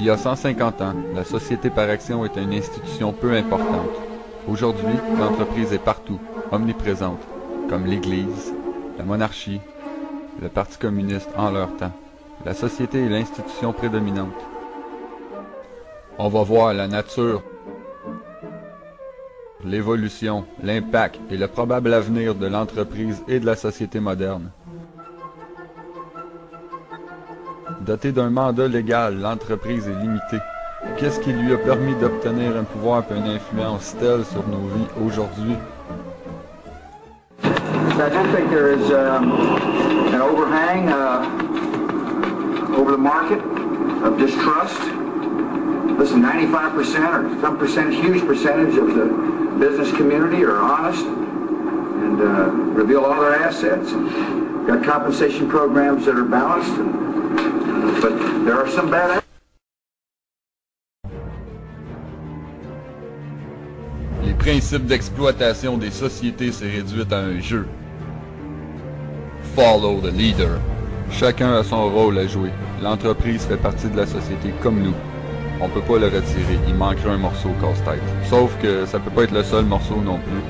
Il y a 150 ans, la société par action était une institution peu importante. Aujourd'hui, l'entreprise est partout, omniprésente, comme l'Église, la monarchie, le Parti communiste en leur temps. La société est l'institution prédominante. On va voir la nature, l'évolution, l'impact et le probable avenir de l'entreprise et de la société moderne. Dotée d'un mandat légal, l'entreprise est limitée. Qu'est-ce qui lui a permis d'obtenir un pouvoir et une influence telle sur nos vies aujourd'hui? I do think there is an overhang over the market of distrust. Listen, 95% or some percentage, huge percentage of the business community are honest and reveal all their assets. Got compensation programs that are balanced, but there are some bad actors. Les principes d'exploitation des sociétés s'est réduit à un jeu. Follow the leader. Chacun a son rôle à jouer. L'entreprise fait partie de la société comme nous. On peut pas le retirer, il manquerait un morceau casse-tête. Sauf que ça peut pas être le seul morceau non plus.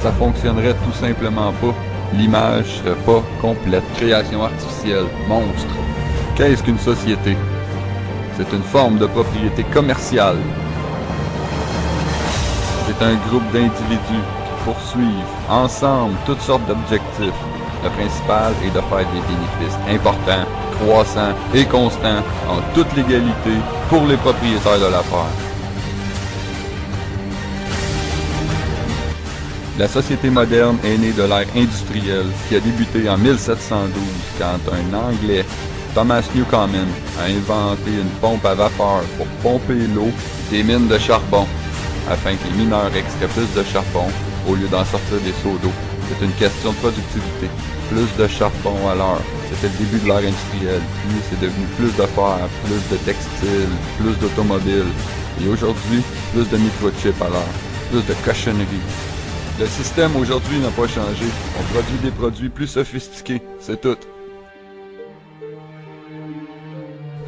Ça fonctionnerait tout simplement pas. L'image serait pas complète. Création artificielle, monstre. Qu'est-ce qu'une société? C'est une forme de propriété commerciale. C'est un groupe d'individus qui poursuivent ensemble toutes sortes d'objectifs. Le principal est de faire des bénéfices importants, croissants et constants en toute légalité pour les propriétaires de l'affaire. La société moderne est née de l'ère industrielle qui a débuté en 1712 quand un Anglais, Thomas Newcomen, a inventé une pompe à vapeur pour pomper l'eau des mines de charbon afin que les mineurs extraient plus de charbon au lieu d'en sortir des seaux d'eau. C'est une question de productivité. Plus de charbon à l'heure. C'était le début de l'ère industrielle. Puis c'est devenu plus de fer, plus de textiles, plus d'automobiles. Et aujourd'hui, plus de microchips à l'heure. Plus de cochonneries. Le système aujourd'hui n'a pas changé. On produit des produits plus sophistiqués. C'est tout.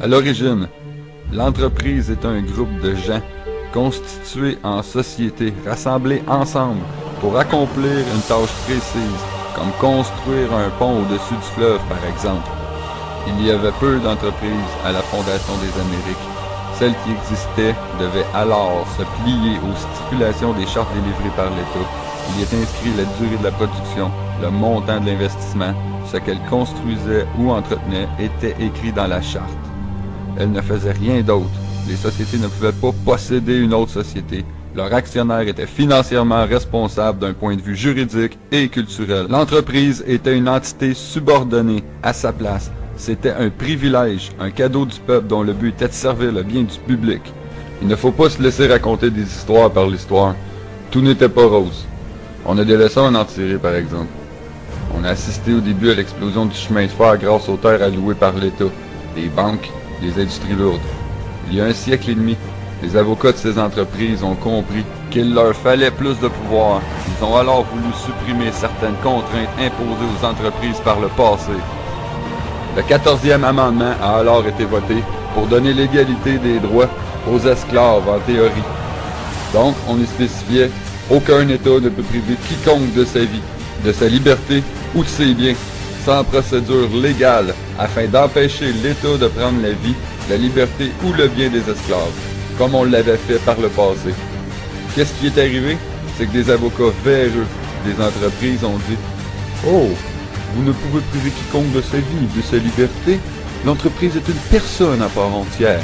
À l'origine, l'entreprise est un groupe de gens constitués en société, rassemblés ensemble pour accomplir une tâche précise, comme construire un pont au-dessus du fleuve par exemple. Il y avait peu d'entreprises à la fondation des Amériques. Celles qui existaient devaient alors se plier aux stipulations des chartes délivrées par l'État. Il y est inscrit la durée de la production, le montant de l'investissement, ce qu'elle construisait ou entretenait était écrit dans la charte. Elle ne faisait rien d'autre. Les sociétés ne pouvaient pas posséder une autre société. Leur actionnaire était financièrement responsable d'un point de vue juridique et culturel. L'entreprise était une entité subordonnée à sa place. C'était un privilège, un cadeau du peuple dont le but était de servir le bien du public. Il ne faut pas se laisser raconter des histoires par l'histoire. Tout n'était pas rose. On a des leçons à en tirer par exemple. On a assisté au début à l'explosion du chemin de fer grâce aux terres allouées par l'État, les banques, les industries lourdes. Il y a un siècle et demi, les avocats de ces entreprises ont compris qu'il leur fallait plus de pouvoir. Ils ont alors voulu supprimer certaines contraintes imposées aux entreprises par le passé. Le 14e amendement a alors été voté pour donner l'égalité des droits aux esclaves en théorie. Donc, on y spécifiait « Aucun État ne peut priver quiconque de sa vie, de sa liberté ou de ses biens, sans procédure légale, afin d'empêcher l'État de prendre la vie, la liberté ou le bien des esclaves, comme on l'avait fait par le passé. » Qu'est-ce qui est arrivé? C'est que des avocats véreux des entreprises ont dit « Oh, vous ne pouvez priver quiconque de sa vie, de sa liberté. L'entreprise est une personne à part entière. »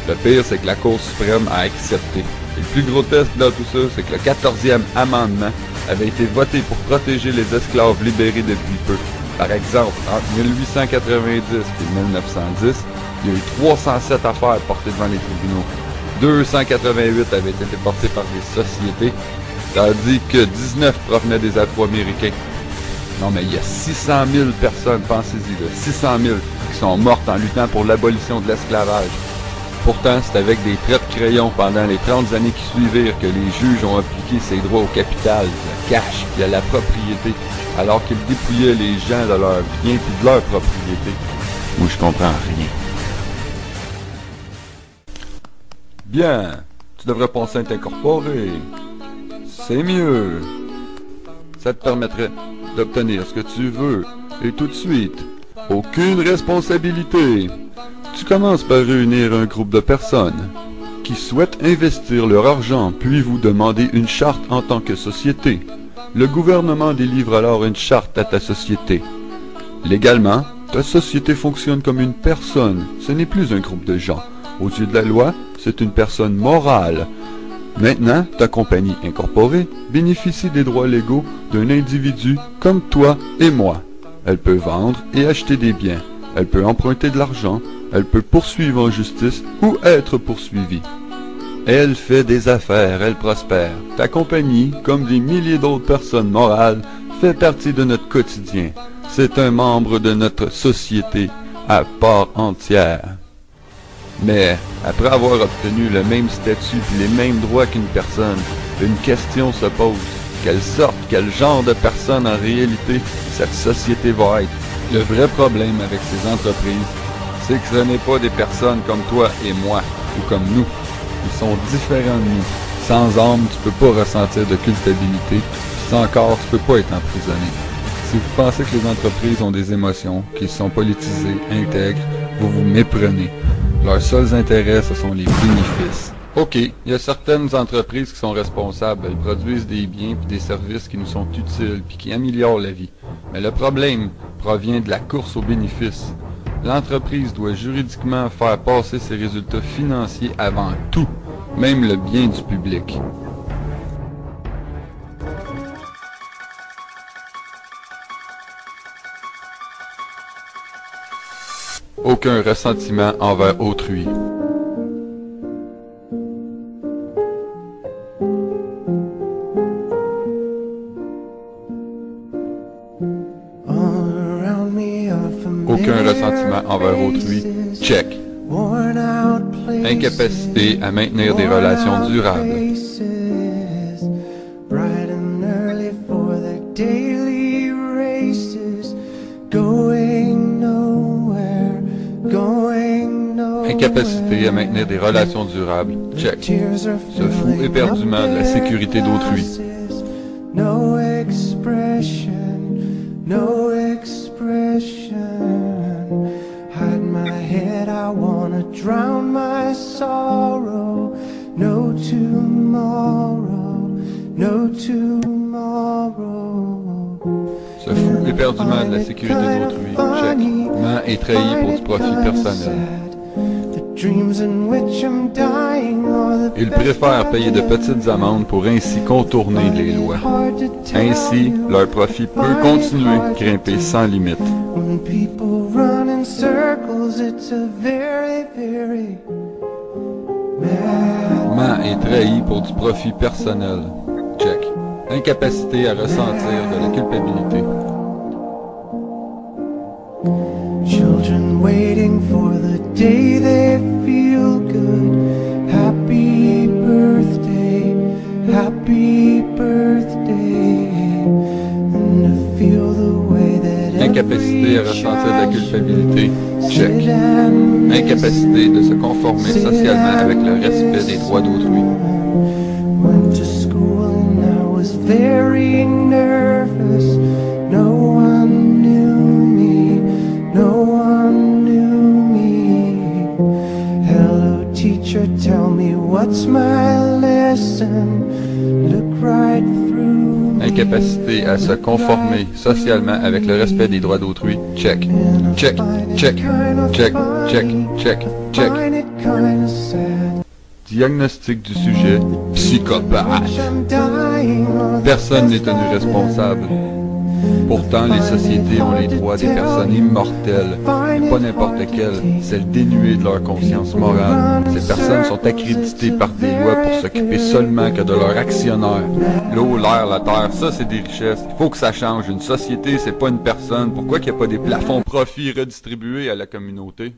Le pire, c'est que la Cour suprême a accepté. Et le plus grotesque dans tout ça, c'est que le 14e amendement avait été voté pour protéger les esclaves libérés depuis peu. Par exemple, entre 1890 et 1910, il y a eu 307 affaires portées devant les tribunaux. 288 avaient été portées par des sociétés, tandis que 19 provenaient des Afro-Américains. Non mais il y a 600 000 personnes, pensez-y, 600 000 qui sont mortes en luttant pour l'abolition de l'esclavage. Pourtant, c'est avec des traits de crayon pendant les 30 années qui suivirent que les juges ont appliqué ces droits au capital, le cash et à la propriété, alors qu'ils dépouillaient les gens de leurs biens et de leur propriété. Moi, je comprends rien. Bien, tu devrais penser à t'incorporer. C'est mieux. Ça te permettrait d'obtenir ce que tu veux, et tout de suite. Aucune responsabilité. Tu commences par réunir un groupe de personnes qui souhaitent investir leur argent, puis vous demandez une charte en tant que société. Le gouvernement délivre alors une charte à ta société. Légalement, ta société fonctionne comme une personne, ce n'est plus un groupe de gens. Aux yeux de la loi, c'est une personne morale. Maintenant, ta compagnie incorporée bénéficie des droits légaux d'un individu comme toi et moi. Elle peut vendre et acheter des biens. Elle peut emprunter de l'argent. Elle peut poursuivre en justice ou être poursuivie. Elle fait des affaires, elle prospère. Ta compagnie, comme des milliers d'autres personnes morales, fait partie de notre quotidien. C'est un membre de notre société à part entière. Mais, après avoir obtenu le même statut et les mêmes droits qu'une personne, une question se pose. Quelle sorte, quel genre de personne en réalité cette société va être? Le vrai problème avec ces entreprises, c'est que ce n'est pas des personnes comme toi et moi, ou comme nous. Ils sont différents de nous. Sans âme, tu peux pas ressentir de culpabilité. Sans corps, tu peux pas être emprisonné. Si vous pensez que les entreprises ont des émotions, qu'ils sont politisées, intègres, vous vous méprenez. Leurs seuls intérêts, ce sont les bénéfices. OK, il y a certaines entreprises qui sont responsables. Elles produisent des biens et des services qui nous sont utiles puis qui améliorent la vie. Mais le problème provient de la course aux bénéfices. L'entreprise doit juridiquement faire passer ses résultats financiers avant tout, même le bien du public. Aucun ressentiment envers autrui. Aucun ressentiment envers autrui. Check. Incapacité à maintenir des relations durables. Incapacité à maintenir des relations durables. Check. Se fout éperdument de la sécurité d'autrui. No expression. Hide my head, I wanna drown my sorrow. No tomorrow. Se fout éperdument de la sécurité d'autrui. Check. Ment et trahit pour du profit personnel. Ils préfèrent payer de petites amendes pour ainsi contourner les lois. Ainsi, leur profit peut continuer à grimper sans limite. Ment et trahi pour du profit personnel. Check. Incapacité à ressentir de la culpabilité. Children waiting for the day they feel good. Happy birthday, and to feel the way that incapacité à ressentir de la culpabilité. Check. Incapacité de se conformer socialement avec le respect des droits d'autrui. Went to school and I was very nervous. No one knew me. Hello teacher, tell me what's my lesson. Look right through me. Incapacité à se conformer socialement avec le respect des droits d'autrui. Check. Check. Check. Check. Check. Check. Check. Diagnostic du sujet, psychopathe. Personne n'est tenu responsable. Pourtant, les sociétés ont les droits des personnes immortelles, mais pas n'importe quelles, celles dénuées de leur conscience morale. Ces personnes sont accréditées par des lois pour s'occuper seulement que de leurs actionnaires. L'eau, l'air, la terre, ça c'est des richesses. Il faut que ça change. Une société, c'est pas une personne. Pourquoi qu'il n'y a pas des plafonds profits redistribués à la communauté?